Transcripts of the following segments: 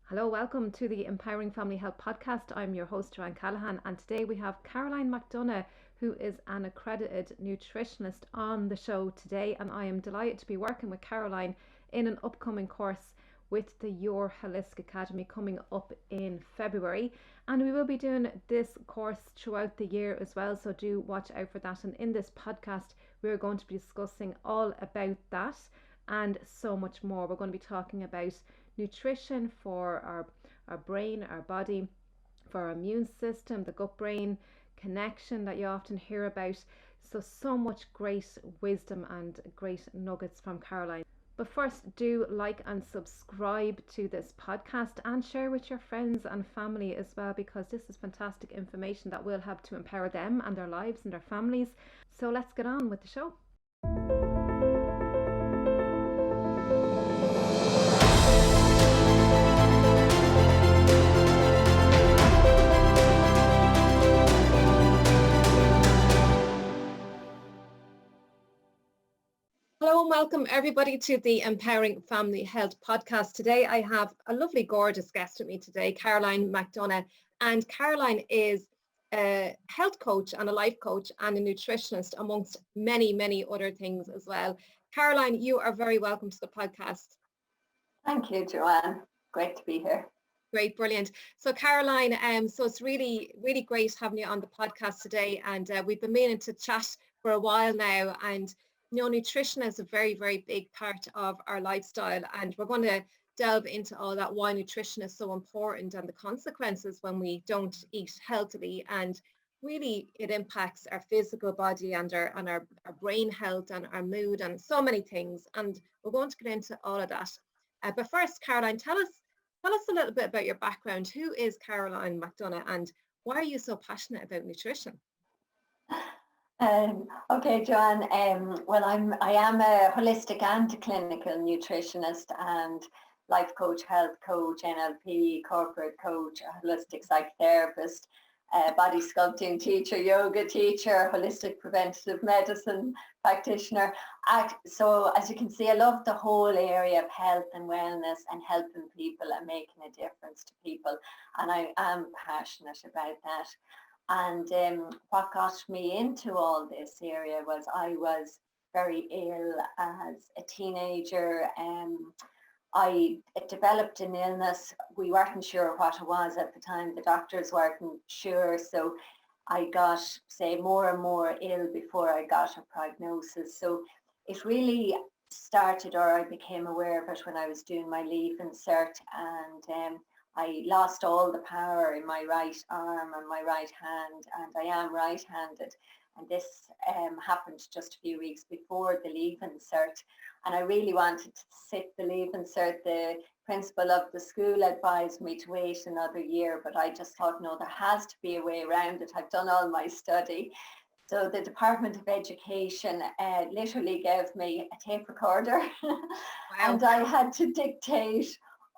Hello, welcome to the Empowering Family Health podcast. I'm your host, Joanne Callahan, and today we have Caroline McDonagh, who is an accredited nutritionist, on the show today. And I am delighted to be working with Caroline in an upcoming course with the Your Holistic Academy coming up in February. And we will be doing this course throughout the year as well, so do watch out for that. And in this podcast, we're going to be discussing all about that and so much more. We're going to be talking about nutrition for our brain, our body, for our immune system, the gut brain connection that you often hear about. So much great wisdom and great nuggets from Caroline. But first, do like and subscribe to this podcast and share with your friends and family as well, because this is fantastic information that will help to empower them and their lives and their families. So let's get on with the show. Hello and welcome everybody to the Empowering Family Health podcast. Today I have a lovely, gorgeous guest with me today, Caroline McDonagh. And Caroline is a health coach and a life coach and a nutritionist, amongst many, many other things as well. Caroline, you are very welcome to the podcast. Thank you, Joanne. Great to be here. Great, brilliant. So Caroline, so it's really, really great having you on the podcast today. And we've been meaning to chat for a while now. And you know, nutrition is a very, very big part of our lifestyle, and we're going to delve into all that, why nutrition is so important and the consequences when we don't eat healthily, and really it impacts our physical body and our brain health and our mood and so many things, and we're going to get into all of that. But first, Caroline, tell us a little bit about your background. Who is Caroline McDonagh and why are you so passionate about nutrition? Okay, Joanne. Well, I am a holistic and clinical nutritionist and life coach, health coach, NLP, corporate coach, a holistic psychotherapist, body sculpting teacher, yoga teacher, holistic preventative medicine practitioner. So as you can see, I love the whole area of health and wellness and helping people and making a difference to people. And I am passionate about that. And what got me into all this area was I was very ill as a teenager. I developed an illness. We weren't sure what it was at the time. The doctors weren't sure. So I got, say, more and more ill before I got a prognosis. So it really started, or I became aware of it when I was doing my Leaving Cert, and I lost all the power in my right arm and my right hand, and I am right-handed. And this happened just a few weeks before the Leaving Cert. And I really wanted to sit the Leaving Cert. The principal of the school advised me to wait another year, but I just thought, no, there has to be a way around it. I've done all my study. So the Department of Education literally gave me a tape recorder. Wow. And I had to dictate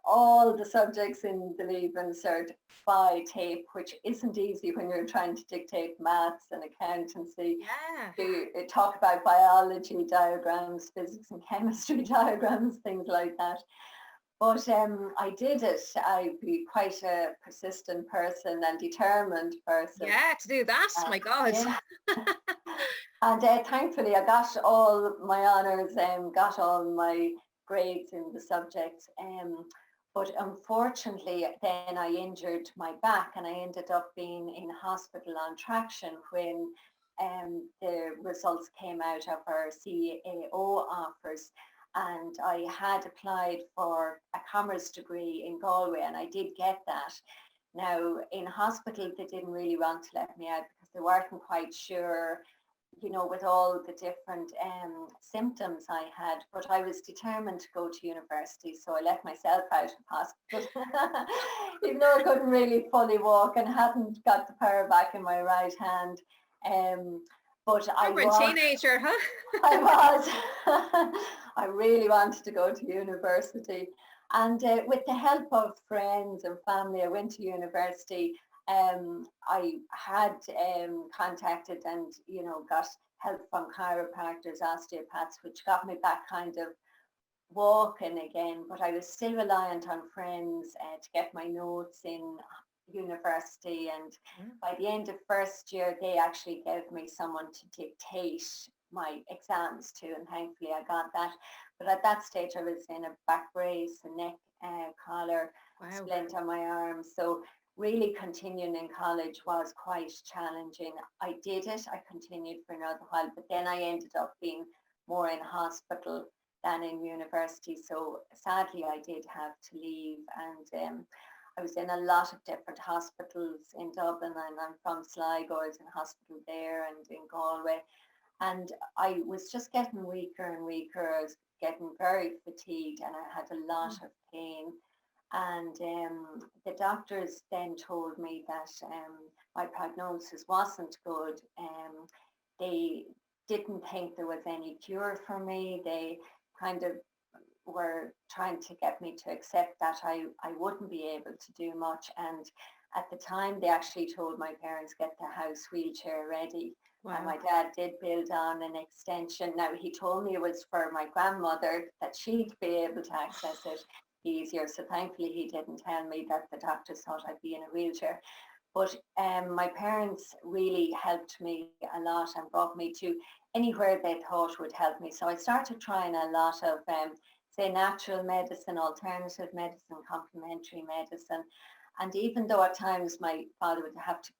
all the subjects in the Leaving Cert by tape, which isn't easy when you're trying to dictate maths and accountancy. Yeah. To talk about biology diagrams, physics and chemistry diagrams, things like that. But I did it. I'd be quite a persistent person and determined person. Yeah, to do that, my God. Yeah. And thankfully I got all my honours and got all my grades in the subjects. But unfortunately, then I injured my back and I ended up being in hospital on traction when the results came out of our CAO offers. And I had applied for a commerce degree in Galway, and I did get that. Now, in hospital, they didn't really want to let me out because they weren't quite sure, you know, with all the different symptoms I had, but I was determined to go to university, so I let myself out of hospital, even though I couldn't really fully walk and hadn't got the power back in my right hand. But I was a teenager, huh? I was. I really wanted to go to university, and with the help of friends and family, I went to university. I had contacted and, you know, got help from chiropractors, osteopaths, which got me back kind of walking again, but I was still reliant on friends to get my notes in university. And by the end of first year, they actually gave me someone to dictate my exams to, and thankfully I got that. But at that stage, I was in a back brace, a neck collar, splint on my arm. So really continuing in college was quite challenging. I did it. I continued for another while, but then I ended up being more in hospital than in university. So sadly, I did have to leave, and I was in a lot of different hospitals in Dublin, and I'm from Sligo. I was in hospital there and in Galway, and I was just getting weaker and weaker. I was getting very fatigued, and I had a lot of pain. And the doctors then told me that my prognosis wasn't good. They didn't think there was any cure for me. They kind of were trying to get me to accept that I wouldn't be able to do much. And at the time, they actually told my parents, get the house wheelchair ready. And my dad did build on an extension. Now, he told me it was for my grandmother, that she'd be able to access it easier. So thankfully, he didn't tell me that the doctors thought I'd be in a wheelchair. But my parents really helped me a lot and brought me to anywhere they thought would help me. So I started trying a lot of, say, natural medicine, alternative medicine, complementary medicine. And even though at times my father would have to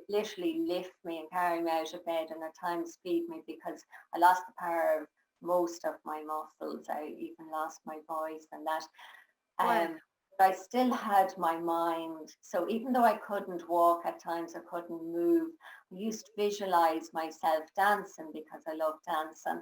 literally lift me and carry me out of bed, and at times feed me, because I lost the power of most of my muscles. I even lost my voice and that. I still had my mind. So even though I couldn't walk at times, I couldn't move, I used to visualize myself dancing because I love dancing.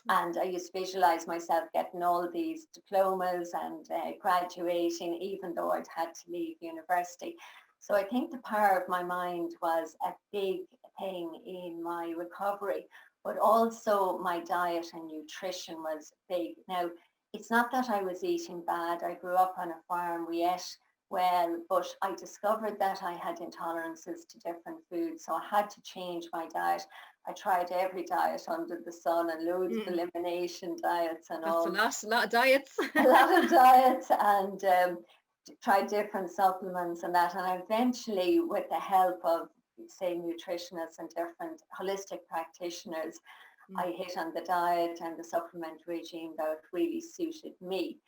And I used to visualize myself getting all these diplomas and graduating, even though I'd had to leave university. So I think the power of my mind was a big thing in my recovery, but also my diet and nutrition was big. Now, it's not that I was eating bad. I grew up on a farm. We ate well, but I discovered that I had intolerances to different foods. So I had to change my diet. I tried every diet under the sun and loads of elimination diets and all. That's a lot of diets. A lot of diets, and tried different supplements and that. And eventually, with the help of, say, nutritionists and different holistic practitioners, I hit on the diet and the supplement regime that really suited me.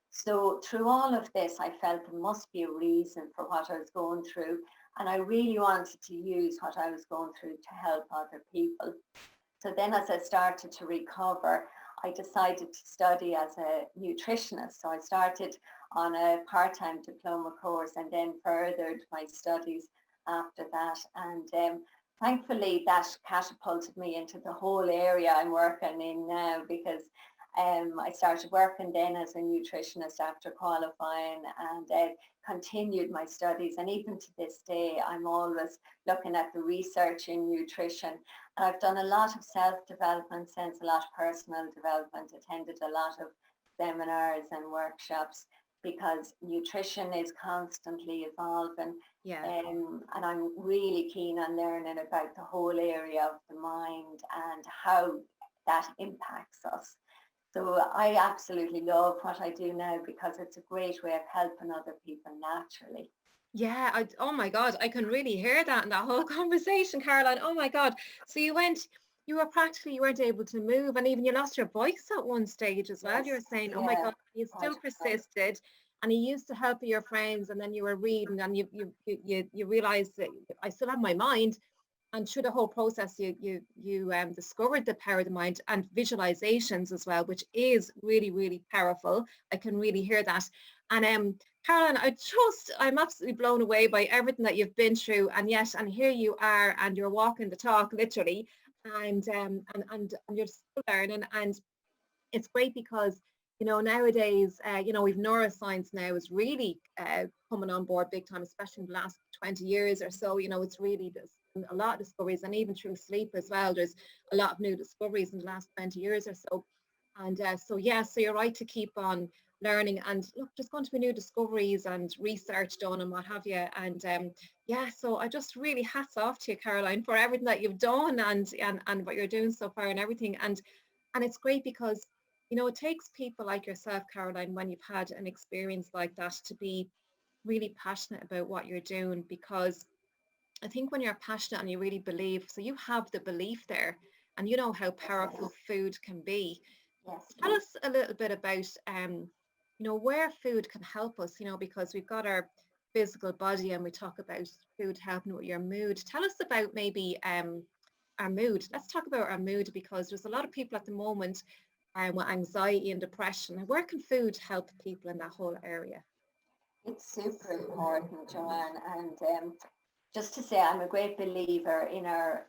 So through all of this, I felt there must be a reason for what I was going through. And I really wanted to use what I was going through to help other people. So then as I started to recover, I decided to study as a nutritionist. So I started on a part-time diploma course and then furthered my studies after that. And thankfully, that catapulted me into the whole area I'm working in now, because I started working then as a nutritionist after qualifying, and continued my studies. And even to this day, I'm always looking at the research in nutrition. And I've done a lot of self-development since, a lot of personal development, attended a lot of seminars and workshops, because nutrition is constantly evolving. And I'm really keen on learning about the whole area of the mind and how that impacts us. So I absolutely love what I do now, because it's a great way of helping other people naturally. Yeah, oh my God, I can really hear that in that whole conversation, Caroline. Oh my God. So you weren't able to move, and even you lost your voice at one stage as well. Yes, You were saying, oh yeah, my God, you still persisted, and you used to help your friends, and then you were reading, and you realized that I still have my mind. And through the whole process, you discovered the power of the mind and visualizations as well, which is really, really powerful. I can really hear that. And Caroline, I'm absolutely blown away by everything that you've been through, and here you are, and you're walking the talk, literally, and you're still learning, and it's great because nowadays, we've neuroscience now is really coming on board big time, especially in the last 20 years or so. It's really a lot of discoveries, and even through sleep as well, there's a lot of new discoveries in the last 20 years or so. And so you're right to keep on learning, and look, there's going to be new discoveries and research done and what have you. And so I just really hats off to you, Caroline, for everything that you've done and what you're doing so far and everything. And it's great because you know, it takes people like yourself, Caroline, when you've had an experience like that, to be really passionate about what you're doing, because I think when you're passionate and you really believe, so you have the belief there, and you know how powerful Yes, food can be. yes. Tell us a little bit about, you know, where food can help us, you know, because we've got our physical body and we talk about food helping with your mood. Tell us about maybe our mood. Let's talk about our mood, because there's a lot of people at the moment with anxiety and depression. And where can food help people in that whole area? It's super important, Joanne. And just to say, I'm a great believer in our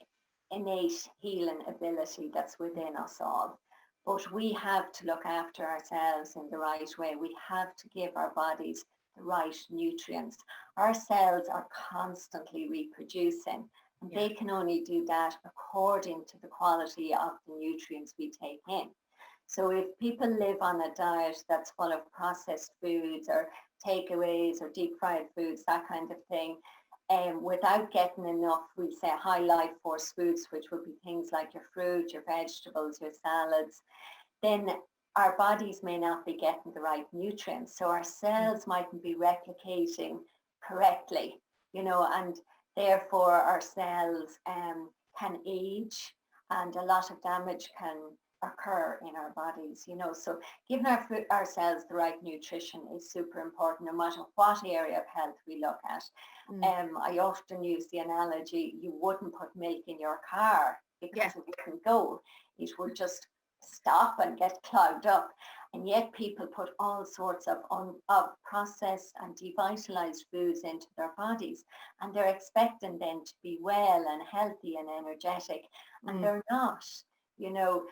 innate healing ability that's within us all. But we have to look after ourselves in the right way. We have to give our bodies the right nutrients. Our cells are constantly reproducing, and Yeah. they can only do that according to the quality of the nutrients we take in. So if people live on a diet that's full of processed foods or takeaways or deep fried foods, that kind of thing, without getting enough, we say high life force foods, which would be things like your fruit, your vegetables, your salads, then our bodies may not be getting the right nutrients. So our cells mightn't be replicating correctly, you know, and therefore our cells can age, and a lot of damage can occur in our bodies, you know. So giving ourselves the right nutrition is super important, no matter what area of health we look at. I often use the analogy, you wouldn't put milk in your car Yeah. because it wouldn't go. It would just stop and get clogged up. And yet people put all sorts of processed and devitalized foods into their bodies, and they're expecting them to be well and healthy and energetic, and they're not, you know.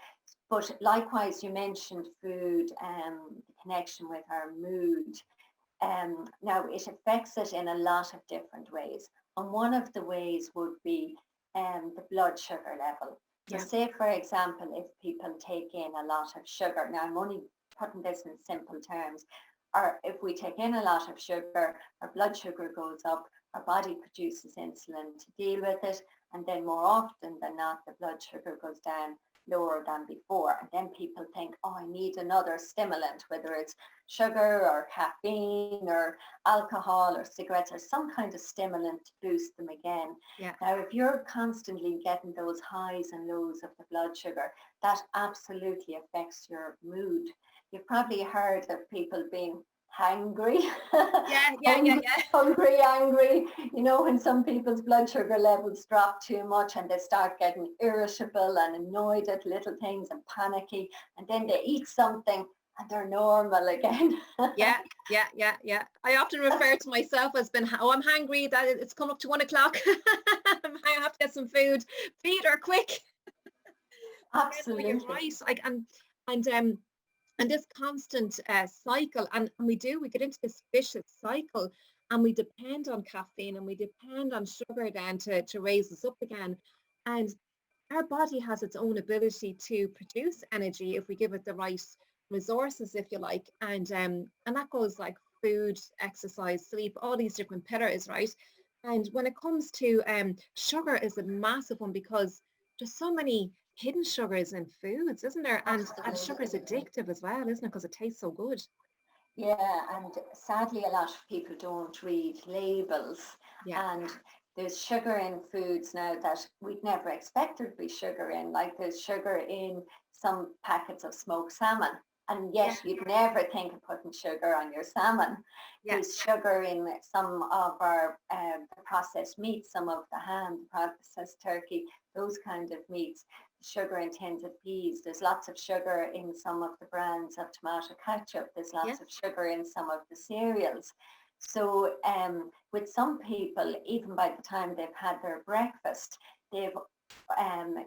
But likewise, you mentioned food, the connection with our mood. Now, it affects it in a lot of different ways. And one of the ways would be the blood sugar level. So Yeah. say, for example, if people take in a lot of sugar, now I'm only putting this in simple terms, or if we take in a lot of sugar, our blood sugar goes up, our body produces insulin to deal with it, and then more often than not, the blood sugar goes down lower than before. And then people think, oh, I need another stimulant, whether it's sugar or caffeine or alcohol or cigarettes or some kind of stimulant to boost them again. Yeah. Now, if you're constantly getting those highs and lows of the blood sugar, that absolutely affects your mood. You've probably heard of people being hangry. Yeah. Hungry, angry. You know, when some people's blood sugar levels drop too much and they start getting irritable and annoyed at little things and panicky, and then they eat something and they're normal again. Yeah. I often refer to myself as I'm hungry, that it's come up to 1 o'clock. I have to get some food. Feed her quick. Absolutely. You're right. Like, and this constant cycle, and we get into this vicious cycle, and we depend on caffeine and we depend on sugar then to raise us up again. And our body has its own ability to produce energy if we give it the right resources, if you like. And that goes like food, exercise, sleep, all these different pillars, right? And when it comes to sugar is a massive one, because there's so many hidden sugars in foods, isn't there? And sugar is addictive as well, isn't it? Because it tastes so good. Yeah, and sadly, a lot of people don't read labels. Yeah. And there's sugar in foods now that we'd never expected to be sugar in. Like there's sugar in some packets of smoked salmon, and yet you'd never think of putting sugar on your salmon. Yeah. There's sugar in some of our processed meats, some of the ham, processed turkey, those kind of meats. Sugar in tins of peas. There's lots of sugar in some of the brands of tomato ketchup. There's lots of sugar in some of the cereals. So with some people, even by the time they've had their breakfast, they've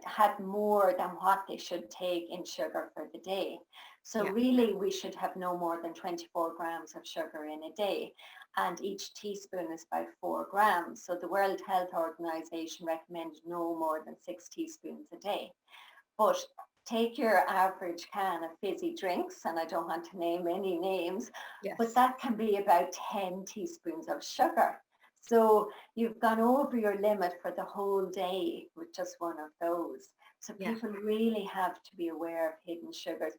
had more than what they should take in sugar for the day. So really, we should have no more than 24 grams of sugar in a day. And each teaspoon is about 4 grams. So the World Health Organization recommends no more than 6 teaspoons a day. But take your average can of fizzy drinks, and I don't want to name any names, but that can be about 10 teaspoons of sugar. So you've gone over your limit for the whole day with just one of those. So people really have to be aware of hidden sugars.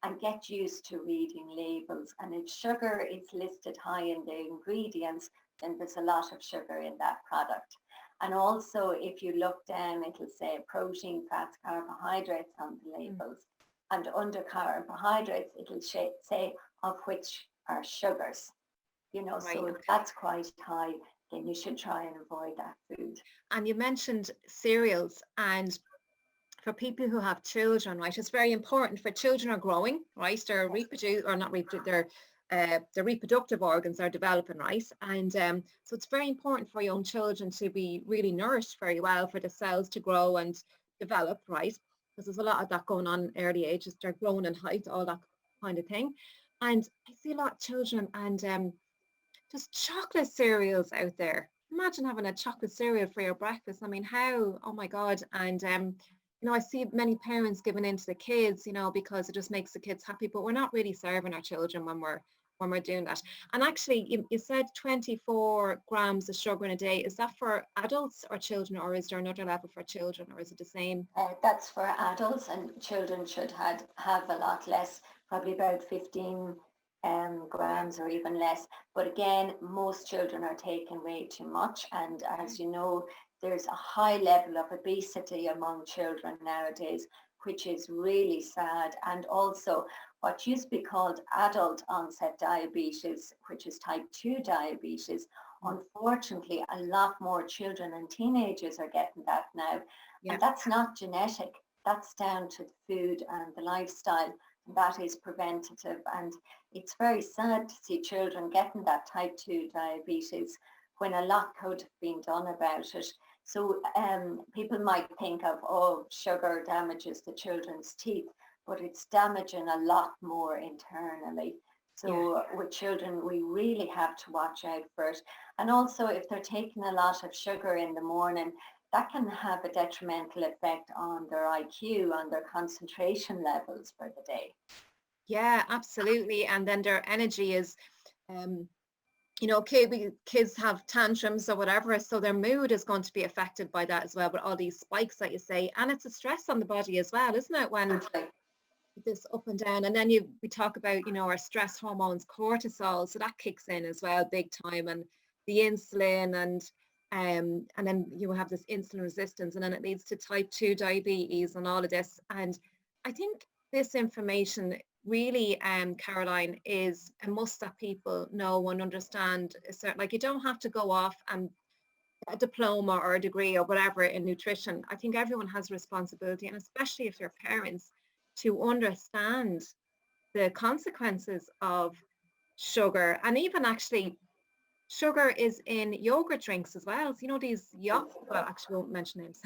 and get used to reading labels. And if sugar is listed high in the ingredients, then there's a lot of sugar in that product. And also, if you look down, it'll say protein, fats, carbohydrates on the labels. And under carbohydrates, it'll say of which are sugars. You know, Right, so if okay. that's quite high, then you should try and avoid that food. And you mentioned cereals, and for people who have children, right, it's very important. For children are growing, right, they're their reproductive organs are developing, right, and so it's very important for young children to be really nourished very well, for the cells to grow and develop, right, because there's a lot of that going on in early ages. They're growing in height, all that kind of thing. And I see a lot of children and just chocolate cereals out there. Imagine having a chocolate cereal for your breakfast. I mean, how? Oh my God. And I see many parents giving in to the kids, because it just makes the kids happy. But we're not really serving our children when we're doing that. And actually, you said 24 grams of sugar in a day. Is that for adults or children, or is there another level for children, or is it the same? That's for adults, and children should have a lot less, probably about 15 grams or even less. But again, most children are taking way too much. And as you know, there's a high level of obesity among children nowadays, which is really sad. And also what used to be called adult onset diabetes, which is type 2 diabetes, unfortunately, a lot more children and teenagers are getting that now. Yeah. And that's not genetic. That's down to the food and the lifestyle. That is preventative. And it's very sad to see children getting that type 2 diabetes when a lot could have been done about it. So people might think of, sugar damages the children's teeth, but it's damaging a lot more internally. So with children, we really have to watch out for it. And also, if they're taking a lot of sugar in the morning, that can have a detrimental effect on their IQ, on their concentration levels for the day. Yeah, absolutely. And then their energy is, kids have tantrums or whatever, so their mood is going to be affected by that as well, with all these spikes that you say. And it's a stress on the body as well, isn't it, when this up and down. And then we talk about, our stress hormones, cortisol, so that kicks in as well big time, and the insulin, and then you have this insulin resistance, and then it leads to type 2 diabetes and all of this. And I think this information really, Caroline, is a must that people know and understand. Like, you don't have to go off and a diploma or a degree or whatever in nutrition. I think everyone has a responsibility, and especially if you're parents, to understand the consequences of sugar. And even actually, sugar is in yogurt drinks as well. So, these well, actually won't mention names.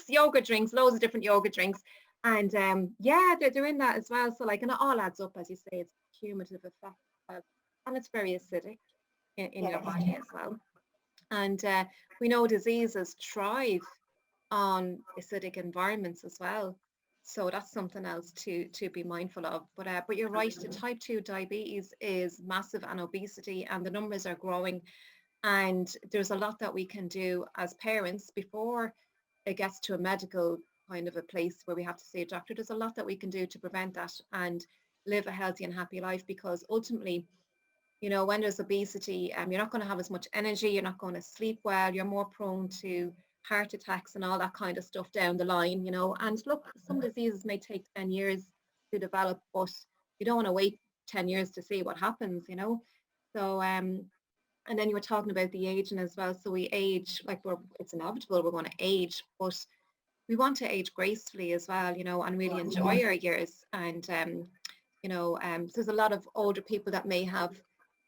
Yogurt drinks, loads of different yogurt drinks. And they're in that as well. So, like, and it all adds up, as you say, it's a cumulative effect. And it's very acidic in your body as well. And we know diseases thrive on acidic environments as well. So that's something else to be mindful of. But you're right, the type 2 diabetes is massive, and obesity, and the numbers are growing. And there's a lot that we can do as parents before it gets to a medical kind of a place where we have to see a doctor. There's a lot that we can do to prevent that and live a healthy and happy life, because ultimately, when there's obesity, you're not going to have as much energy, you're not going to sleep well, you're more prone to heart attacks and all that kind of stuff down the line, and look, some diseases may take 10 years to develop, but you don't want to wait 10 years to see what happens, so and then you were talking about the aging as well. So we age, like, it's inevitable, we're going to age, but we want to age gracefully as well, and really enjoy our years. And there's a lot of older people that may have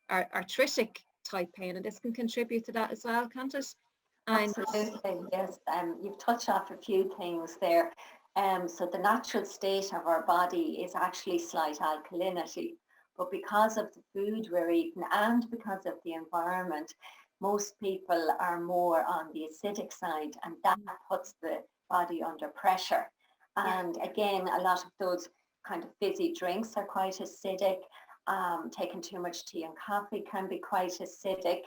arthritic type pain, and this can contribute to that as well, can't it? Absolutely, yes. You've touched off a few things there. So the natural state of our body is actually slight alkalinity, but because of the food we're eating and because of the environment, most people are more on the acidic side, and that puts the body under pressure. And again, a lot of those kind of fizzy drinks are quite acidic. Taking too much tea and coffee can be quite acidic,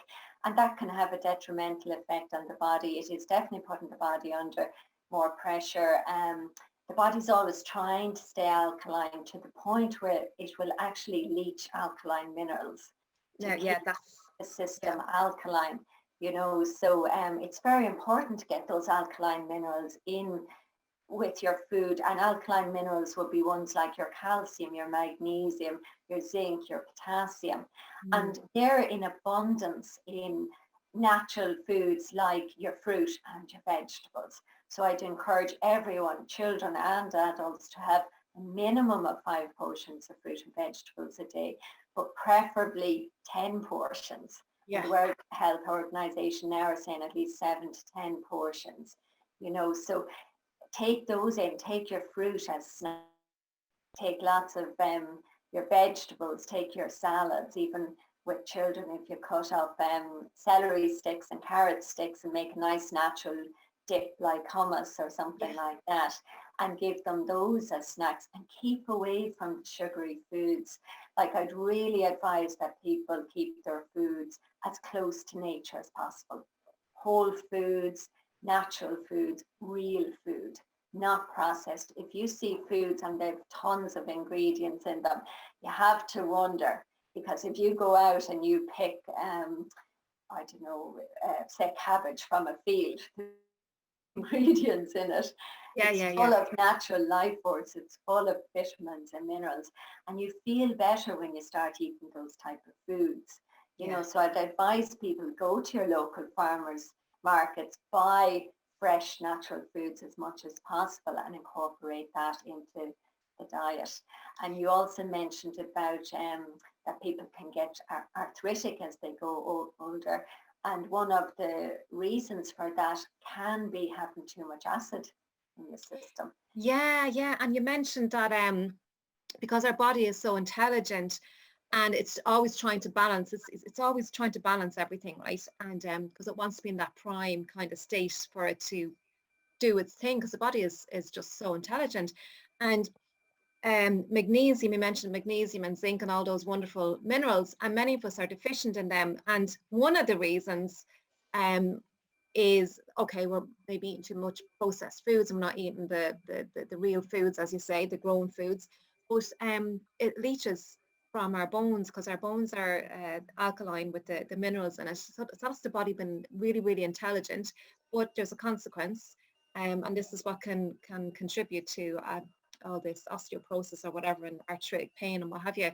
and that can have a detrimental effect on the body. It is definitely putting the body under more pressure. the body's always trying to stay alkaline to the point where it will actually leach alkaline minerals to keep the system alkaline, you know. So it's very important to get those alkaline minerals in with your food, and alkaline minerals will be ones like your calcium, your magnesium, your zinc, your potassium, and they're in abundance in natural foods like your fruit and your vegetables. So I'd encourage everyone, children and adults, to have a minimum of 5 portions of fruit and vegetables a day, but preferably 10 portions. The World Health Organization now are saying at least 7 to 10 portions, you know. So take those in, take your fruit as snacks, take lots of your vegetables, take your salads, even with children, if you cut up celery sticks and carrot sticks and make a nice natural dip like hummus or something like that, and give them those as snacks, and keep away from sugary foods. Like, I'd really advise that people keep their foods as close to nature as possible. Whole foods, natural foods, real food, not processed. If you see foods and they've tons of ingredients in them, you have to wonder, because if you go out and you pick, I don't know, say cabbage from a field, ingredients in it, it's full of natural life force, it's full of vitamins and minerals, and you feel better when you start eating those type of foods, you know. So I'd advise people, go to your local farmers markets, buy fresh natural foods as much as possible, and incorporate that into the diet. And you also mentioned about that people can get arthritic as they go older, and one of the reasons for that can be having too much acid in the system. And you mentioned that because our body is so intelligent, and it's always trying to balance, it's always trying to balance everything, right? And because it wants to be in that prime kind of state for it to do its thing, because the body is just so intelligent. And magnesium, you mentioned magnesium and zinc and all those wonderful minerals, and many of us are deficient in them. And one of the reasons is, okay, we're maybe eating too much processed foods, and we're not eating the real foods, as you say, the grown foods, but it leaches from our bones, because our bones are alkaline with the minerals in it. So that's the body been really, really intelligent, but there's a consequence, and this is what can contribute to all this osteoporosis or whatever, and arthritic pain and what have you.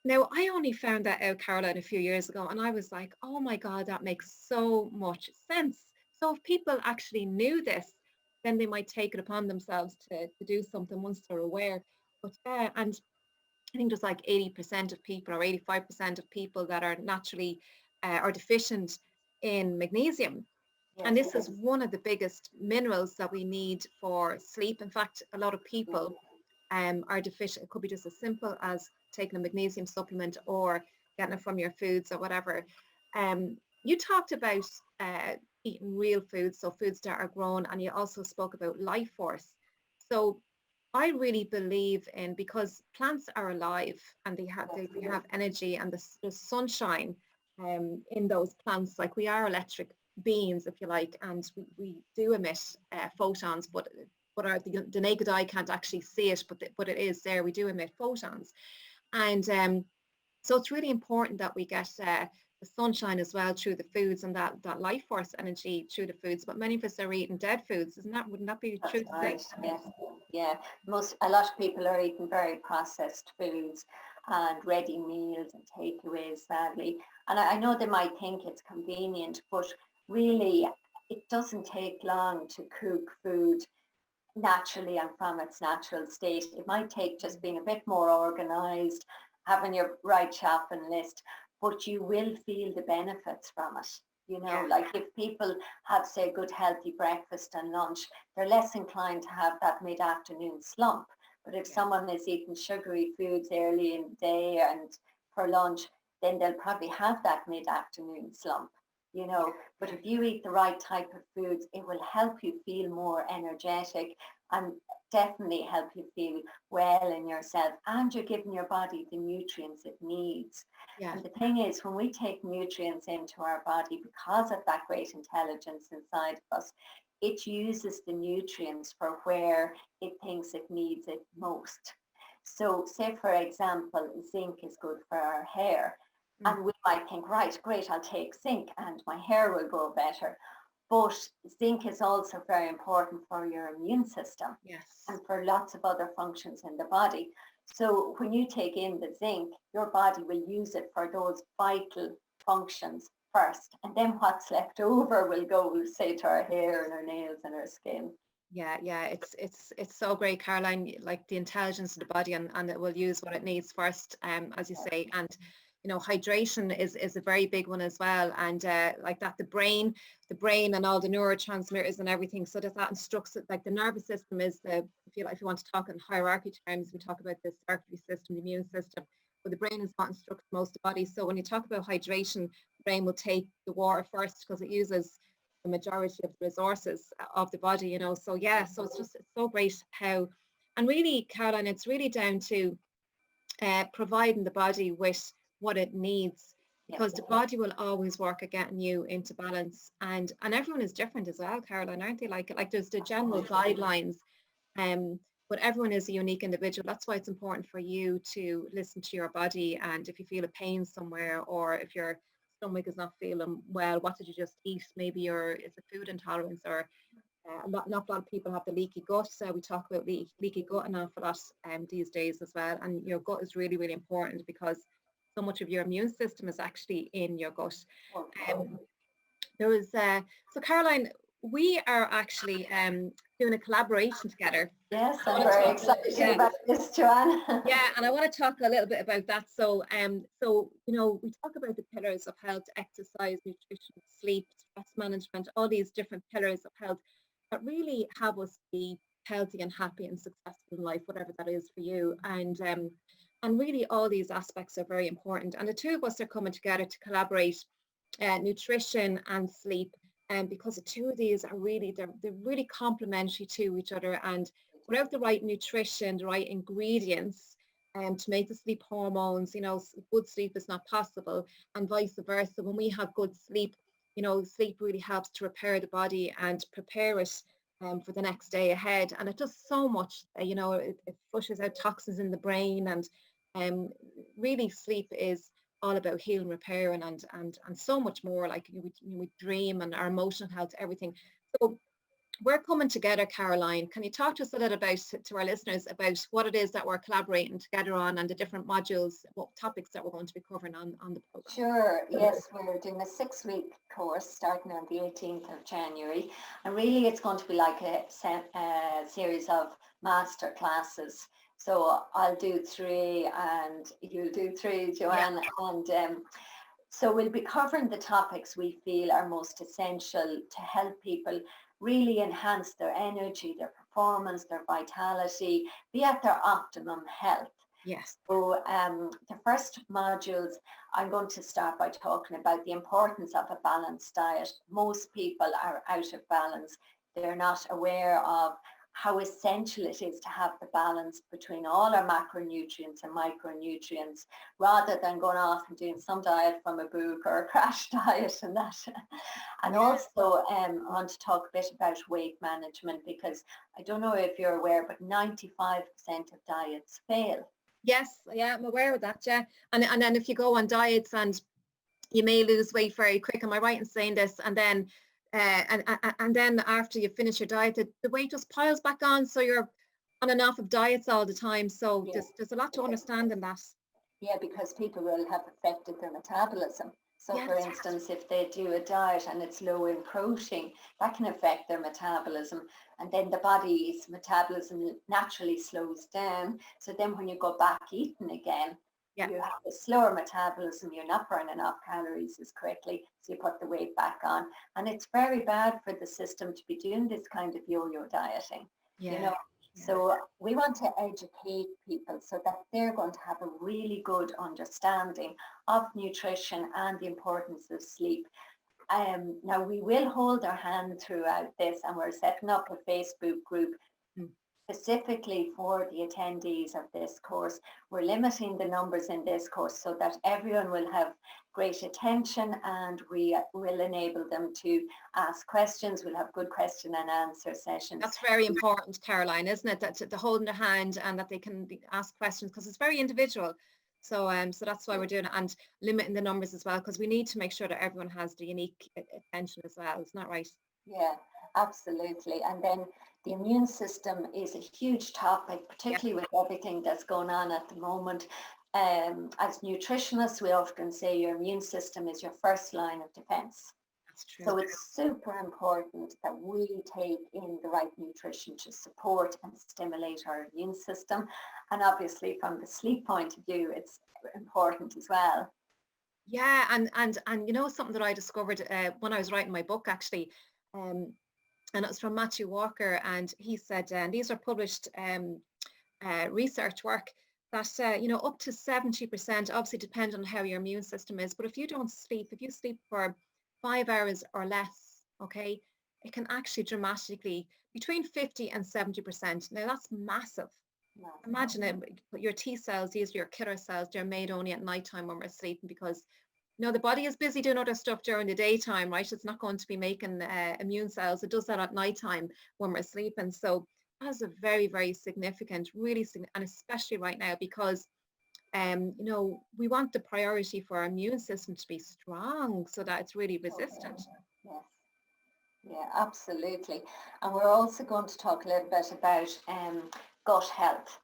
Now, I only found that out, Caroline, a few years ago, and I was like, oh my God, that makes so much sense. So if people actually knew this, then they might take it upon themselves to do something once they're aware. But and I think there's like 80% of people or 85% of people that are naturally are deficient in magnesium. And this is one of the biggest minerals that we need for sleep. In fact, a lot of people are deficient. It could be just as simple as taking a magnesium supplement or getting it from your foods or whatever. You talked about eating real foods, so foods that are grown, and you also spoke about life force. So I really believe in, because plants are alive and they have energy, and the sunshine in those plants, like we are electric beings, if you like, and we do emit photons, but the naked eye can't actually see it, but it is there. We do emit photons, and so it's really important that we get the sunshine as well through the foods, and that life force energy through the foods. But many of us are eating dead foods, wouldn't that be true? Right. Yeah. A lot of people are eating very processed foods and ready meals and takeaways, sadly. And I know they might think it's convenient, but really it doesn't take long to cook food naturally and from its natural state. It might take just being a bit more organized, having your right shopping list, but you will feel the benefits from it. You know, like if people have, say, a good healthy breakfast and lunch, they're less inclined to have that mid-afternoon slump. But if someone is eating sugary foods early in the day and for lunch, then they'll probably have that mid-afternoon slump, you know. But if you eat the right type of foods, it will help you feel more energetic and definitely help you feel well in yourself, and you're giving your body the nutrients it needs. And the thing is, when we take nutrients into our body, because of that great intelligence inside of us, it uses the nutrients for where it thinks it needs it most. So say, for example, zinc is good for our hair. And we might think, right, great, I'll take zinc and my hair will grow better. But zinc is also very important for your immune system. Yes. And for lots of other functions in the body. So when you take in the zinc, your body will use it for those vital functions first. And then what's left over will go, say, to our hair and our nails and our skin. Yeah, it's so great, Caroline, like the intelligence of the body, and it will use what it needs first, as you say. And hydration is a very big one as well, and like that, the brain and all the neurotransmitters and everything, so that instructs it. Like the nervous system is if you want to talk in hierarchy terms, we talk about the circulatory system, the immune system, but the brain is what instructs most of the body. So when you talk about hydration, the brain will take the water first because it uses the majority of the resources of the body, so yeah, so it's so great how, and really, Caroline, it's really down to providing the body with what it needs, because the body will always work at getting you into balance, and everyone is different as well, Caroline, aren't they? Like there's the general guidelines, but everyone is a unique individual. That's why it's important for you to listen to your body, and if you feel a pain somewhere, or if your stomach is not feeling well, what did you just eat? Maybe it's a food intolerance, or not a lot of people have the leaky gut. So we talk about leaky gut an awful lot these days as well. And your gut is really, really important, because so much of your immune system is actually in your gut. There was so Caroline, we are actually doing a collaboration together. Yes, I'm very excited about this, Joanne. Yeah, and I want to talk a little bit about that. So, we talk about the pillars of health: exercise, nutrition, sleep, stress management, all these different pillars of health that really have us be healthy and happy and successful in life, whatever that is for you. And really, all these aspects are very important. And the two of us are coming together to collaborate nutrition and sleep. And because the two of these are really, they're really complementary to each other. And without the right nutrition, the right ingredients to make the sleep hormones, good sleep is not possible, and vice versa. When we have good sleep, sleep really helps to repair the body and prepare it for the next day ahead. And it does so much, it flushes out toxins in the brain, and really sleep is all about healing, repair, and so much more. Like we dream, and our emotional health, everything. So we're coming together, Caroline. Can you talk to us a little about, to our listeners, about what it is that we're collaborating together on, and the different modules, what topics that we're going to be covering on the program? Sure. Yes, we're doing a 6-week course starting on the 18th of January. And really it's going to be like a series of master classes. So I'll do 3 and you'll do 3, Joanne. Yeah. And so we'll be covering the topics we feel are most essential to help people really enhance their energy, their performance, their vitality, be at their optimum health. Yes. So the first modules, I'm going to start by talking about the importance of a balanced diet. Most people are out of balance. They're not aware of how essential it is to have the balance between all our macronutrients and micronutrients, rather than going off and doing some diet from a book or a crash diet and that. And also I want to talk a bit about weight management, because I don't know if you're aware, but 95% of diets fail. Yes, yeah, I'm aware of that, yeah. And then if you go on diets, and you may lose weight very quick, am I right in saying this? And then and then after you finish your diet, the weight just piles back on, so you're on and off of diets all the time. So there's a lot to understand in that. Yeah, because people will have affected their metabolism. So for instance, if they do a diet and it's low in protein, that can affect their metabolism. And then the body's metabolism naturally slows down. So then when you go back eating again, you have a slower metabolism, you're not burning off calories as quickly, so you put the weight back on. And it's very bad for the system to be doing this kind of yo-yo dieting, So we want to educate people so that they're going to have a really good understanding of nutrition and the importance of sleep. Now we will hold our hand throughout this, and we're setting up a Facebook group specifically for the attendees of this course. We're limiting the numbers in this course so that everyone will have great attention, and we will enable them to ask questions. We'll have good question and answer sessions. That's very important, Caroline, isn't it? That the holding their hand and that they can ask questions, because it's very individual. So so that's why we're doing it, and limiting the numbers as well, because we need to make sure that everyone has the unique attention as well. Isn't that right? Yeah, absolutely. And then the immune system is a huge topic, particularly with everything that's going on at the moment. As nutritionists, we often say your immune system is your first line of defense. That's true. So it's super important that we take in the right nutrition to support and stimulate our immune system. And obviously from the sleep point of view, it's important as well. Yeah, and you know, something that I discovered when I was writing my book, actually, and it was from Matthew Walker, and he said, and these are published research work, that you know, up to 70%, obviously depend on how your immune system is, but if you don't sleep, if you sleep for 5 hours or less, okay, it can actually dramatically, between 50 and 70%. Now that's massive. Imagine it, your T cells, these are your killer cells, they're made only at nighttime when we're sleeping, because you know, the body is busy doing other stuff during the daytime, right? It's not going to be making immune cells. It does that at nighttime when we're sleeping. So that is a very, very significant, really significant, and especially right now, because you know, we want the priority for our immune system to be strong so that it's really resistant. Yes. Yeah, absolutely. And we're also going to talk a little bit about gut health.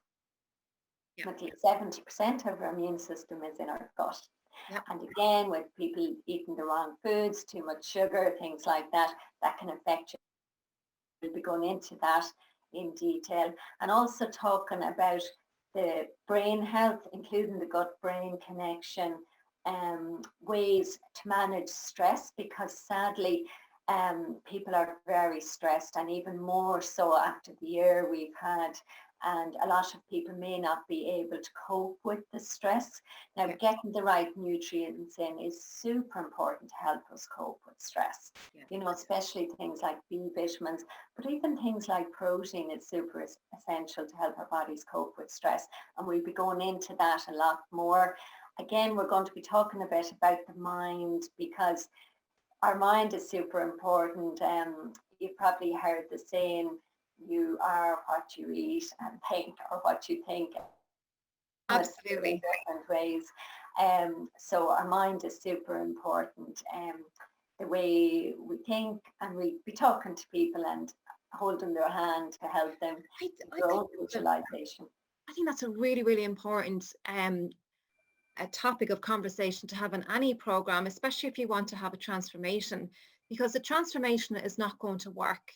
Yeah. 70% of our immune system is in our gut. Yep. And again, with people eating the wrong foods, too much sugar, things like that, that can affect you. We'll be going into that in detail, and also talking about the brain health, including the gut-brain connection, ways to manage stress, because sadly, people are very stressed, and even more so after the year we've had, and a lot of people may not be able to cope with the stress. Now, getting the right nutrients in is super important to help us cope with stress. You know, especially things like B vitamins, but even things like protein is super essential to help our bodies cope with stress. And we'll be going into that a lot more. Again, we're going to be talking a bit about the mind, because our mind is super important. You've probably heard the saying, you are what you eat and think, or what you think. Absolutely. In different ways. So our mind is super important. The way we think, and we be talking to people and holding their hand to help them grow visualization. I think that's a really, really important a topic of conversation to have in any program, especially if you want to have a transformation, because the transformation is not going to work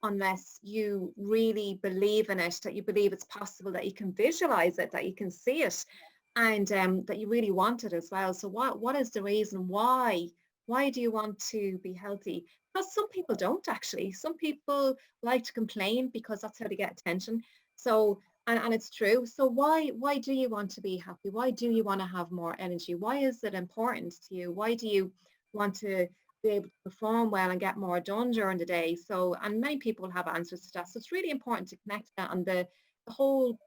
unless you really believe in it, that you believe it's possible, that you can visualize it, that you can see it, and that you really want it as well. So what is the reason why do you want to be healthy? Because some people don't, actually. Some people like to complain because that's how they get attention. So and it's true. So why do you want to be happy? Why do you want to have more energy? Why is it important to you? Why do you want to be able to perform well and get more done during the day? So, and many people have answers to that. So it's really important to connect that on the whole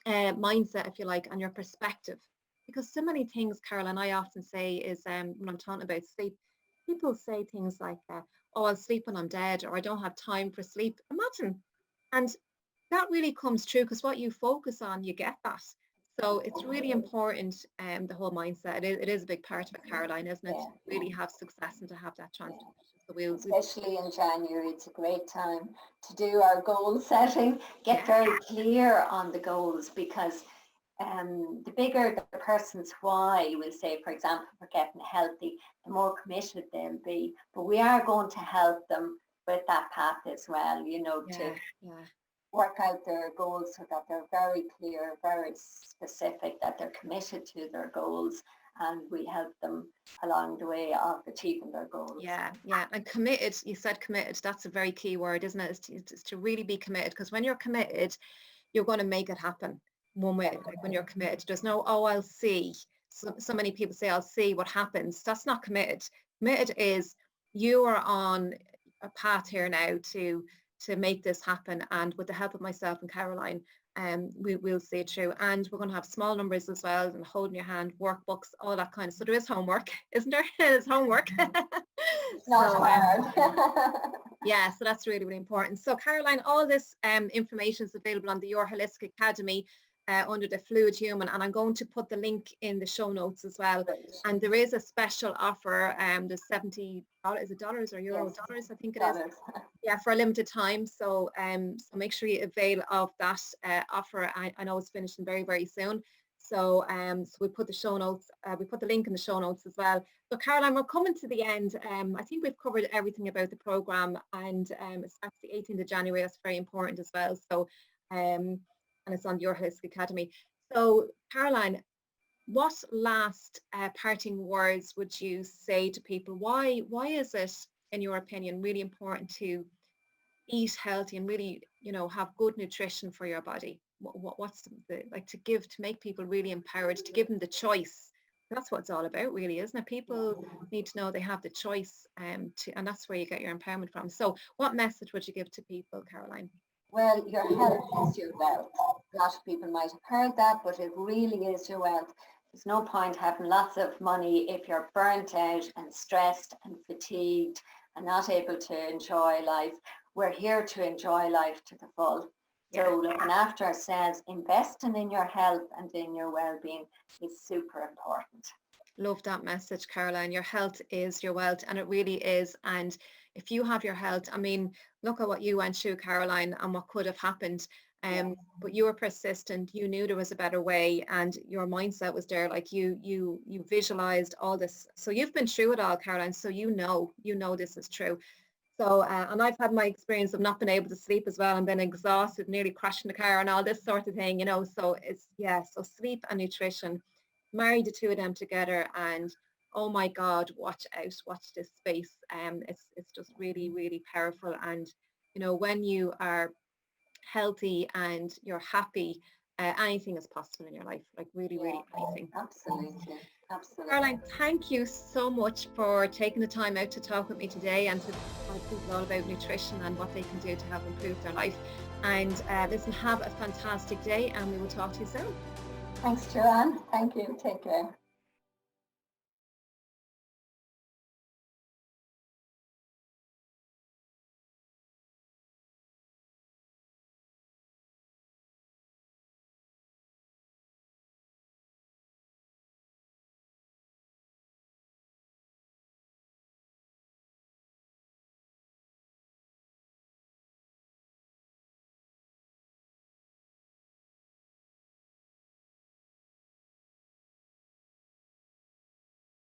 mindset, if you like, and your perspective. Because so many things, Caroline, I often say is when I'm talking about sleep, people say things like, oh, I'll sleep when I'm dead, or I don't have time for sleep. Imagine. And that really comes true, because what you focus on, you get that. So it's really important, the whole mindset. It is a big part of it, Caroline, isn't it? To really have success and to have that transformation. So especially in January, it's a great time to do our goal setting, get very clear on the goals, because the bigger the person's why, we'll say, for example, for getting healthy, the more committed they'll be. But we are going to help them with that path as well, you know, to work out their goals so that they're very clear, very specific, that they're committed to their goals, and we help them along the way of achieving their goals. Yeah. And committed, you said committed, that's a very key word, isn't it? It's to really be committed, because when you're committed, you're going to make it happen one way. Like when you're committed, there's no, oh, I'll see. So many people say, I'll see what happens. That's not committed. Committed is you are on a path here now to to make this happen. And with the help of myself and Caroline, we will see it through. And we're going to have small numbers as well, and holding your hand, workbooks, all that kind of. So there is homework, isn't there? There's homework. Not hard. Yeah, so that's really, really important. So Caroline, all this information is available on the Your Holistic Academy under the Fluid Human, and I'm going to put the link in the show notes as well. And there is a special offer, there's $70, is it dollars or euro? Yes. Dollars, I think it is. Yeah, for a limited time. So so make sure you avail of that offer. I know it's finishing very, very soon. So so we put the show notes, we put the link in the show notes as well. So Caroline, we're coming to the end. I think we've covered everything about the program, and it starts the 18th of January. That's very important as well. So and it's on Your Holistic Academy. So Caroline, what last parting words would you say to people? Why is it, in your opinion, really important to eat healthy and really, you know, have good nutrition for your body? What's the, like, to give, to make people really empowered, to give them the choice? That's what it's all about, really, isn't it? People need to know they have the choice, and that's where you get your empowerment from. So what message would you give to people, Caroline? Well, your health is your wealth. A lot of people might have heard that, but it really is your wealth. There's no point having lots of money if you're burnt out and stressed and fatigued and not able to enjoy life. We're here to enjoy life to the full. So looking after ourselves, investing in your health and in your well-being is super important. Love that message, Caroline. Your health is your wealth, and it really is. And if you have your health, I mean, look at what you went through, Caroline, and what could have happened. But you were persistent. You knew there was a better way, and your mindset was there. Like you visualized all this. So you've been through it all, Caroline. So you know this is true. So, and I've had my experience of not being able to sleep as well, and been exhausted, nearly crashing the car and all this sort of thing, you know. So it's, so sleep and nutrition, marry the two of them together, and oh my God, watch out, watch this space. It's just really, really powerful. And, you know, when you are healthy and you're happy, anything is possible in your life, like really, really anything. Absolutely. Absolutely. Caroline, thank you so much for taking the time out to talk with me today and to tell people all about nutrition and what they can do to help improve their life. And listen, have a fantastic day, and we will talk to you soon. Thanks, Joanne. Thank you. Take care.